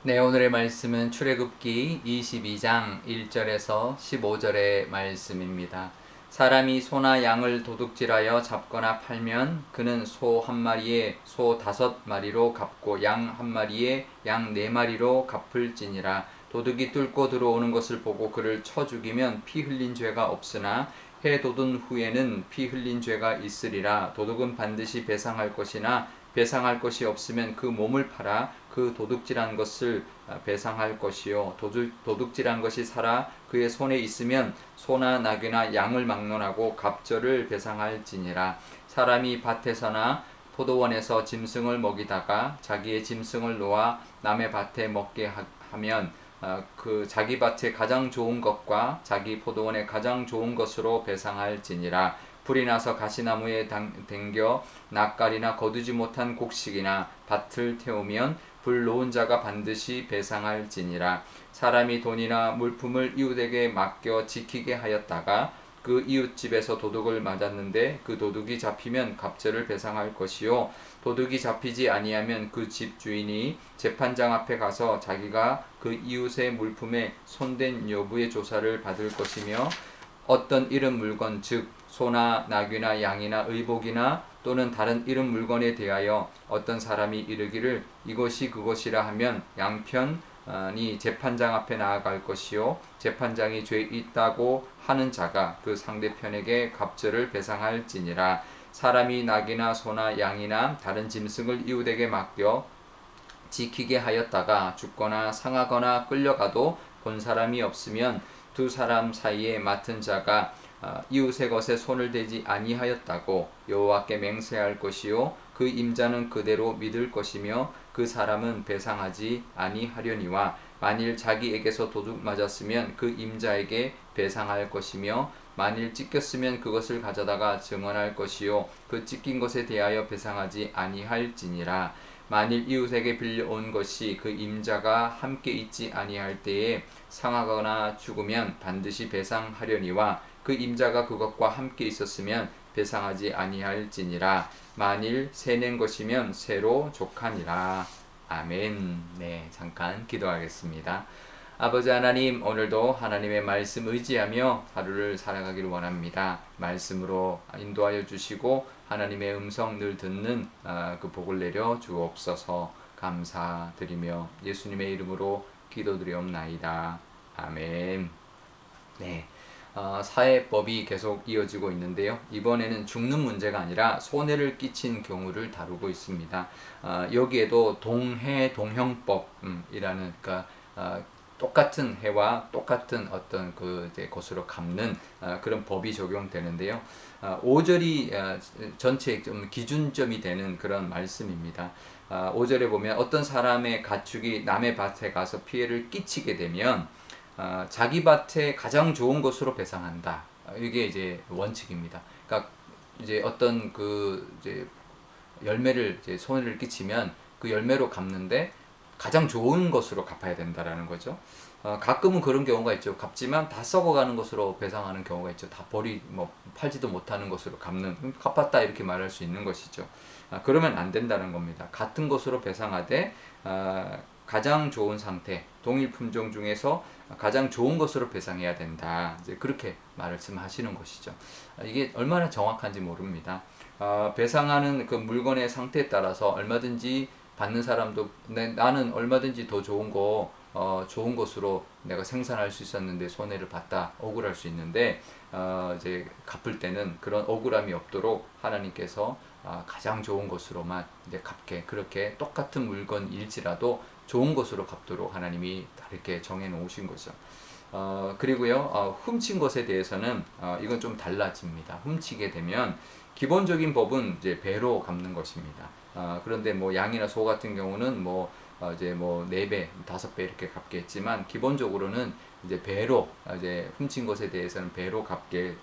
네, 오늘의 말씀은 출애굽기 22장 1절에서 15절의 말씀입니다. 사람이 소나 양을 도둑질하여 잡거나 팔면 그는 소 한 마리에 소 5마리로 갚고 양 한 마리에 양 4마리로 갚을지니라. 도둑이 뚫고 들어오는 것을 보고 그를 쳐 죽이면 피 흘린 죄가 없으나 해 돋은 후에는 피 흘린 죄가 있으리라. 도둑은 반드시 배상할 것이나 배상할 것이 없으면 그 몸을 팔아 그 도둑질한 것을 배상할 것이요 도둑질한 것이 살아 그의 손에 있으면 소나 나귀나 양을 막론하고 갑절을 배상할지니라. 사람이 밭에서나 포도원에서 짐승을 먹이다가 자기의 짐승을 놓아 남의 밭에 먹게 하면 그 자기 밭에 가장 좋은 것과 자기 포도원에 가장 좋은 것으로 배상할지니라. 불이 나서 가시나무에 댕겨 낯가리나 거두지 못한 곡식이나 밭을 태우면 불 놓은 자가 반드시 배상할지니라. 사람이 돈이나 물품을 이웃에게 맡겨 지키게 하였다가 그 이웃집에서 도둑을 맞았는데 그 도둑이 잡히면 갑절을 배상할 것이요 도둑이 잡히지 아니하면 그 집 주인이 재판장 앞에 가서 자기가 그 이웃의 물품에 손댄 여부의 조사를 받을 것이며 어떤 잃은 물건 즉 소나 나귀나 양이나 의복이나 또는 다른 잃은 물건에 대하여 어떤 사람이 이르기를 이것이 그것이라 하면 양편이 재판장 앞에 나아갈 것이요 재판장이 죄 있다고 하는 자가 그 상대편에게 갑절을 배상할지니라. 사람이 나귀나 소나 양이나 다른 짐승을 이웃에게 맡겨 지키게 하였다가 죽거나 상하거나 끌려가도 본 사람이 없으면 두 사람 사이에 맡은 자가 이웃의 것에 손을 대지 아니하였다고 여호와께 맹세할 것이요 그 임자는 그대로 믿을 것이며 그 사람은 배상하지 아니하려니와 만일 자기에게서 도둑 맞았으면 그 임자에게 배상할 것이며 만일 찢겼으면 그것을 가져다가 증언할 것이요 그 찢긴 것에 대하여 배상하지 아니할지니라. 만일 이웃에게 빌려온 것이 그 임자가 함께 있지 아니할 때에 상하거나 죽으면 반드시 배상하려니와 그 임자가 그것과 함께 있었으면 배상하지 아니할지니라. 만일 새낸 것이면 새로 족하니라. 아멘. 네, 잠깐 기도하겠습니다. 아버지 하나님, 오늘도 하나님의 말씀 의지하며 하루를 살아가기를 원합니다. 말씀으로 인도하여 주시고 하나님의 음성 늘 듣는 그 복을 내려 주옵소서. 감사드리며 예수님의 이름으로 기도드리옵나이다. 아멘. 네. 사회법이 계속 이어지고 있는데요. 이번에는 죽는 문제가 아니라 손해를 끼친 경우를 다루고 있습니다. 여기에도 동해동형법이라는 그러니까 똑같은 해와 똑같은 어떤 그 것으로 갚는 그런 법이 적용되는데요. 5절이 전체 좀 기준점이 되는 그런 말씀입니다. 5절에 보면 어떤 사람의 가축이 남의 밭에 가서 피해를 끼치게 되면 자기 밭에 가장 좋은 것으로 배상한다. 이게 이제 원칙입니다. 그러니까 이제 어떤 그 이제 열매를 이제 손해를 끼치면 그 열매로 갚는데 가장 좋은 것으로 갚아야 된다라는 거죠. 가끔은 그런 경우가 있죠. 갚지만 다 썩어가는 것으로 배상하는 경우가 있죠. 다 팔지도 못하는 것으로 갚았다 이렇게 말할 수 있는 것이죠. 그러면 안 된다는 겁니다. 같은 것으로 배상하되 가장 좋은 상태, 동일 품종 중에서 가장 좋은 것으로 배상해야 된다. 이제 그렇게 말씀하시는 것이죠. 이게 얼마나 정확한지 모릅니다. 배상하는 그 물건의 상태에 따라서 얼마든지 받는 사람도 나는 얼마든지 더 좋은 것으로 내가 생산할 수 있었는데 손해를 봤다 억울할 수 있는데 이제 갚을 때는 그런 억울함이 없도록 하나님께서 가장 좋은 것으로만 이제 갚게 그렇게 똑같은 물건일지라도 좋은 것으로 갚도록 하나님이 이렇게 정해 놓으신 거죠. 그리고요 훔친 것에 대해서는 이건 좀 달라집니다. 훔치게 되면 기본적인 법은 이제 배로 갚는 것입니다. 그런데 뭐 양이나 소 같은 경우는 이제 4배, 5배 이렇게 갚겠지만 기본적으로는 이제 배로 이제 훔친 것에 대해서는 배로 갚게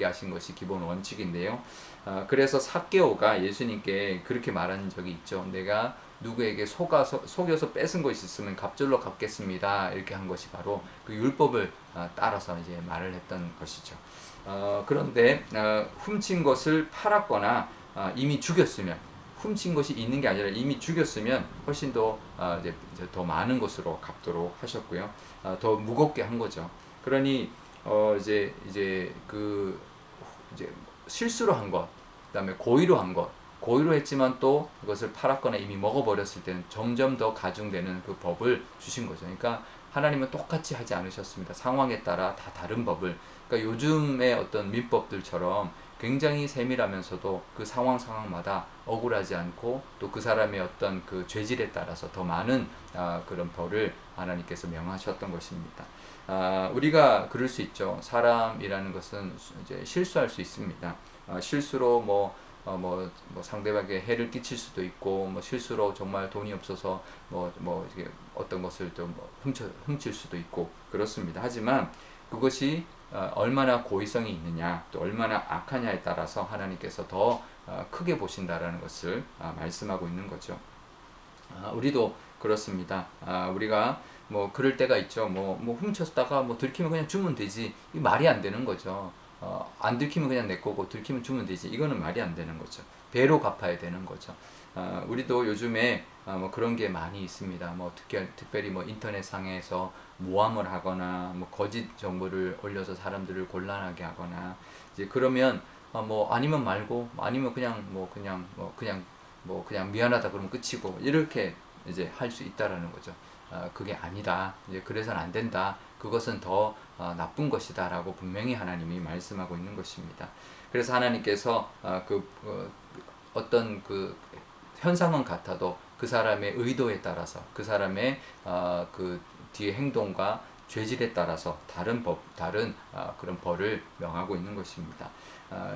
하신 것이 기본 원칙인데요. 그래서 삭개오가 예수님께 그렇게 말한 적이 있죠. 내가 누구에게 속여서 뺏은 것이 있으면 갑절로 갚겠습니다. 이렇게 한 것이 바로 그 율법을 따라서 이제 말을 했던 것이죠. 그런데 훔친 것을 팔았거나 이미 죽였으면 훔친 것이 있는 게 아니라 이미 죽였으면 훨씬 더 이제 더 많은 것으로 갚도록 하셨고요. 더 무겁게 한 거죠. 그러니 이제 실수로 한 것, 그다음에 고의로 한 것, 고의로 했지만 또 그것을 팔았거나 이미 먹어버렸을 때는 점점 더 가중되는 그 법을 주신 거죠. 그러니까 하나님은 똑같이 하지 않으셨습니다. 상황에 따라 다 다른 법을. 그러니까 요즘의 어떤 민법들처럼 굉장히 세밀하면서도 그 상황마다 억울하지 않고 또 그 사람의 어떤 그 죄질에 따라서 더 많은 그런 벌을 하나님께서 명하셨던 것입니다. 우리가 그럴 수 있죠. 사람이라는 것은 이제 실수할 수 있습니다. 실수로 뭐 상대방에게 해를 끼칠 수도 있고, 뭐 실수로 정말 돈이 없어서 이게 어떤 것을 좀 훔칠 수도 있고 그렇습니다. 하지만 그것이 얼마나 고의성이 있느냐, 또 얼마나 악하냐에 따라서 하나님께서 더 크게 보신다라는 것을 말씀하고 있는 거죠. 우리도 그렇습니다. 우리가 뭐 그럴 때가 있죠. 뭐 훔쳤다가 뭐 들키면 그냥 주면 되지. 이 말이 안 되는 거죠. 안 들키면 그냥 내 거고 들키면 주면 되지. 이거는 말이 안 되는 거죠. 배로 갚아야 되는 거죠. 우리도 요즘에 뭐 그런 게 많이 있습니다. 뭐 특별히 뭐 인터넷 상에서 모함을 하거나 뭐 거짓 정보를 올려서 사람들을 곤란하게 하거나 이제 그러면 뭐 아니면 말고 아니면 그냥 미안하다 그러면 끝이고 이렇게 이제 할 수 있다라는 거죠. 그게 아니다. 이제 그래서는 안 된다. 그것은 더 나쁜 것이다라고 분명히 하나님이 말씀하고 있는 것입니다. 그래서 하나님께서 어떤 그 현상은 같아도 그 사람의 의도에 따라서 그 사람의 그 뒤에 행동과 죄질에 따라서 다른 그런 벌을 명하고 있는 것입니다.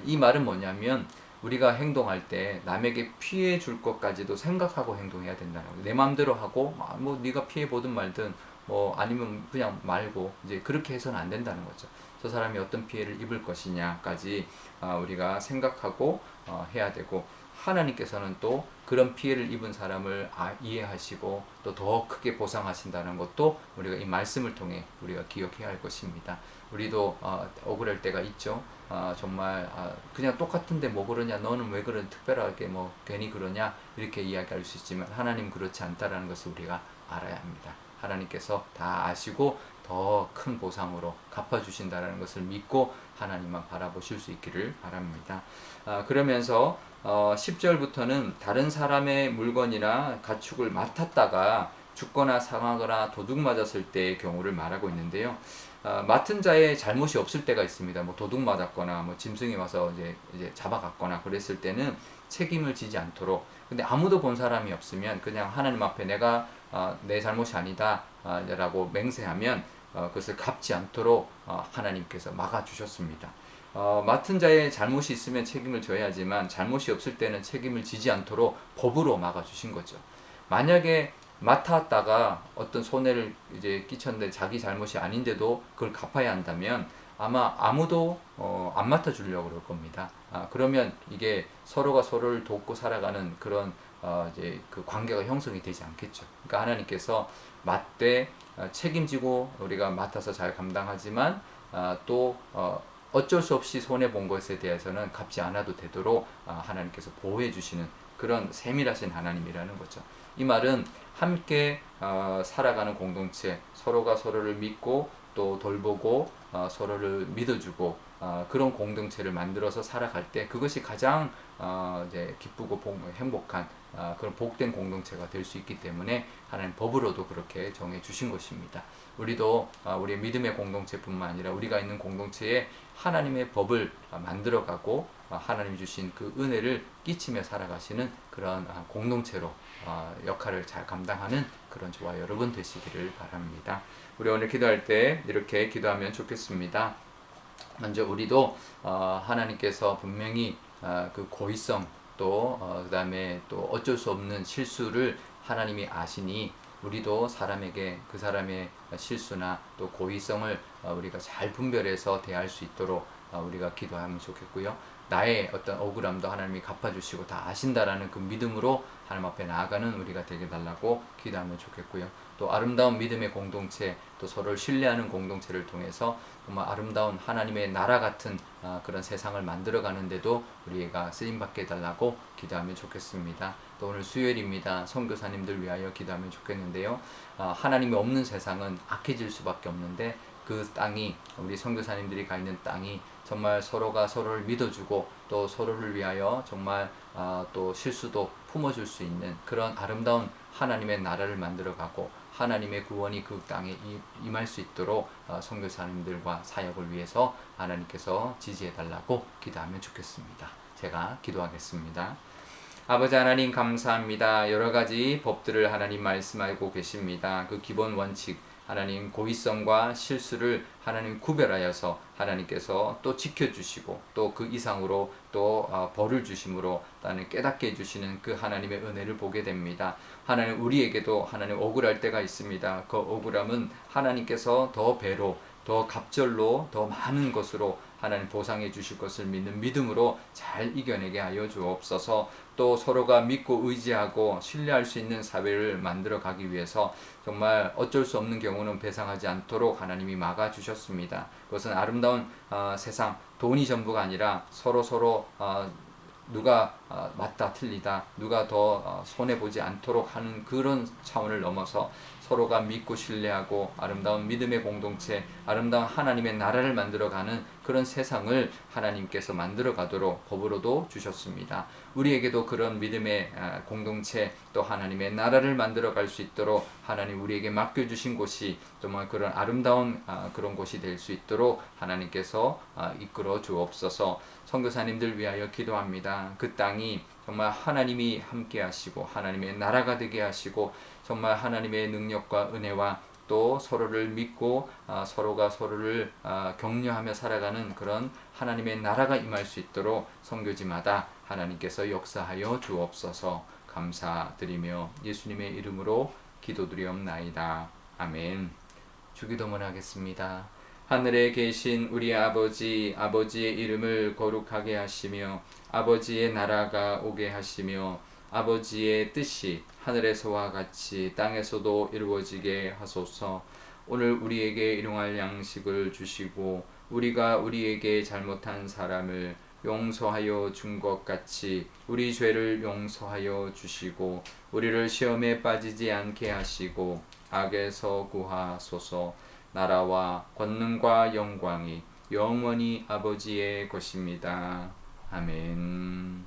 이 말은 뭐냐면 우리가 행동할 때 남에게 피해 줄 것까지도 생각하고 행동해야 된다는 거예요. 내 마음대로 하고 뭐 네가 피해 보든 말든 뭐 아니면 그냥 말고 이제 그렇게 해서는 안 된다는 거죠. 저 사람이 어떤 피해를 입을 것이냐까지 우리가 생각하고 해야 되고 하나님께서는 또 그런 피해를 입은 사람을 이해하시고 또 더 크게 보상하신다는 것도 우리가 이 말씀을 통해 우리가 기억해야 할 것입니다. 우리도 억울할 때가 있죠. 정말 그냥 똑같은데 뭐 그러냐, 너는 왜 그런 특별하게 뭐 괜히 그러냐 이렇게 이야기할 수 있지만 하나님 그렇지 않다라는 것을 우리가 알아야 합니다. 하나님께서 다 아시고 더 큰 보상으로 갚아주신다는 것을 믿고 하나님만 바라보실 수 있기를 바랍니다. 그러면서 10절부터는 다른 사람의 물건이나 가축을 맡았다가 죽거나 상하거나 도둑 맞았을 때의 경우를 말하고 있는데요. 맡은 자의 잘못이 없을 때가 있습니다. 뭐 도둑 맞았거나 뭐 짐승이 와서 이제 잡아갔거나 그랬을 때는 책임을 지지 않도록. 근데 아무도 본 사람이 없으면 그냥 하나님 앞에 내가 내 잘못이 아니다 라고 맹세하면 그것을 갚지 않도록 하나님께서 막아주셨습니다. 맡은 자의 잘못이 있으면 책임을 져야 하지만 잘못이 없을 때는 책임을 지지 않도록 법으로 막아주신 거죠. 만약에 맡았다가 어떤 손해를 이제 끼쳤는데 자기 잘못이 아닌데도 그걸 갚아야 한다면 아마 아무도 안 맡아주려고 그럴 겁니다. 그러면 이게 서로가 서로를 돕고 살아가는 그런 이제 그 관계가 형성이 되지 않겠죠. 그러니까 하나님께서 맡되 책임지고 우리가 맡아서 잘 감당하지만 또 어쩔 수 없이 손해 본 것에 대해서는 갚지 않아도 되도록 하나님께서 보호해 주시는 그런 세밀하신 하나님이라는 거죠. 이 말은 함께 살아가는 공동체, 서로가 서로를 믿고 또 돌보고 서로를 믿어주고 그런 공동체를 만들어서 살아갈 때 그것이 가장 이제 기쁘고 행복한 그런 복된 공동체가 될 수 있기 때문에 하나님 법으로도 그렇게 정해 주신 것입니다. 우리도 우리의 믿음의 공동체뿐만 아니라 우리가 있는 공동체에 하나님의 법을 만들어가고 하나님 주신 그 은혜를 끼치며 살아가시는 그런 공동체로 역할을 잘 감당하는 그런 저와 여러분 되시기를 바랍니다. 우리 오늘 기도할 때 이렇게 기도하면 좋겠습니다. 먼저 우리도 하나님께서 분명히 그 고의성 또 그다음에 또 어쩔 수 없는 실수를 하나님이 아시니 우리도 사람에게 그 사람의 실수나 또 고의성을 우리가 잘 분별해서 대할 수 있도록 우리가 기도하면 좋겠고요. 나의 어떤 억울함도 하나님이 갚아주시고 다 아신다라는 그 믿음으로 하나님 앞에 나아가는 우리가 되게 달라고 기도하면 좋겠고요. 또 아름다운 믿음의 공동체, 또 서로를 신뢰하는 공동체를 통해서 정말 아름다운 하나님의 나라 같은 그런 세상을 만들어가는데도 우리가 쓰임받게 해달라고 기도하면 좋겠습니다. 또 오늘 수요일입니다. 선교사님들 위하여 기도하면 좋겠는데요. 하나님이 없는 세상은 악해질 수밖에 없는데 그 땅이, 우리 선교사님들이 가 있는 땅이 정말 서로가 서로를 믿어주고 또 서로를 위하여 정말 또 실수도 품어줄 수 있는 그런 아름다운 하나님의 나라를 만들어가고 하나님의 구원이 그 땅에 임할 수 있도록 선교사님들과 사역을 위해서 하나님께서 지지해달라고 기도하면 좋겠습니다. 제가 기도하겠습니다. 아버지 하나님 감사합니다. 여러 가지 법들을 하나님 말씀하고 계십니다. 그 기본 원칙, 하나님 고의성과 실수를 하나님 구별하여서 하나님께서 또 지켜주시고 또 그 이상으로 또 벌을 주심으로 나는 깨닫게 해주시는 그 하나님의 은혜를 보게 됩니다. 하나님 우리에게도 하나님 억울할 때가 있습니다. 그 억울함은 하나님께서 더 배로 더 갑절로 더 많은 것으로 하나님 보상해 주실 것을 믿는 믿음으로 잘 이겨내게 하여 주옵소서. 또 서로가 믿고 의지하고 신뢰할 수 있는 사회를 만들어 가기 위해서 정말 어쩔 수 없는 경우는 배상하지 않도록 하나님이 막아 주셨습니다. 그것은 아름다운 세상, 돈이 전부가 아니라 서로 누가 맞다 틀리다, 누가 더 손해보지 않도록 하는 그런 차원을 넘어서 서로가 믿고 신뢰하고 아름다운 믿음의 공동체, 아름다운 하나님의 나라를 만들어가는 그런 세상을 하나님께서 만들어가도록 법으로도 주셨습니다. 우리에게도 그런 믿음의 공동체 또 하나님의 나라를 만들어갈 수 있도록 하나님 우리에게 맡겨주신 곳이 정말 그런 아름다운 그런 곳이 될 수 있도록 하나님께서 이끌어 주옵소서. 선교사님들 위하여 기도합니다. 그 땅이 정말 하나님이 함께 하시고 하나님의 나라가 되게 하시고 정말 하나님의 능력과 은혜와 또 서로를 믿고 서로가 서로를 격려하며 살아가는 그런 하나님의 나라가 임할 수 있도록 선교지마다 하나님께서 역사하여 주옵소서. 감사드리며 예수님의 이름으로 기도드리옵나이다. 아멘. 주기도문 하겠습니다. 하늘에 계신 우리 아버지, 아버지의 이름을 거룩하게 하시며 아버지의 나라가 오게 하시며 아버지의 뜻이 하늘에서와 같이 땅에서도 이루어지게 하소서. 오늘 우리에게 일용할 양식을 주시고 우리가 우리에게 잘못한 사람을 용서하여 준 것 같이 우리 죄를 용서하여 주시고 우리를 시험에 빠지지 않게 하시고 악에서 구하소서. 나라와 권능과 영광이 영원히 아버지의 것입니다. 아멘.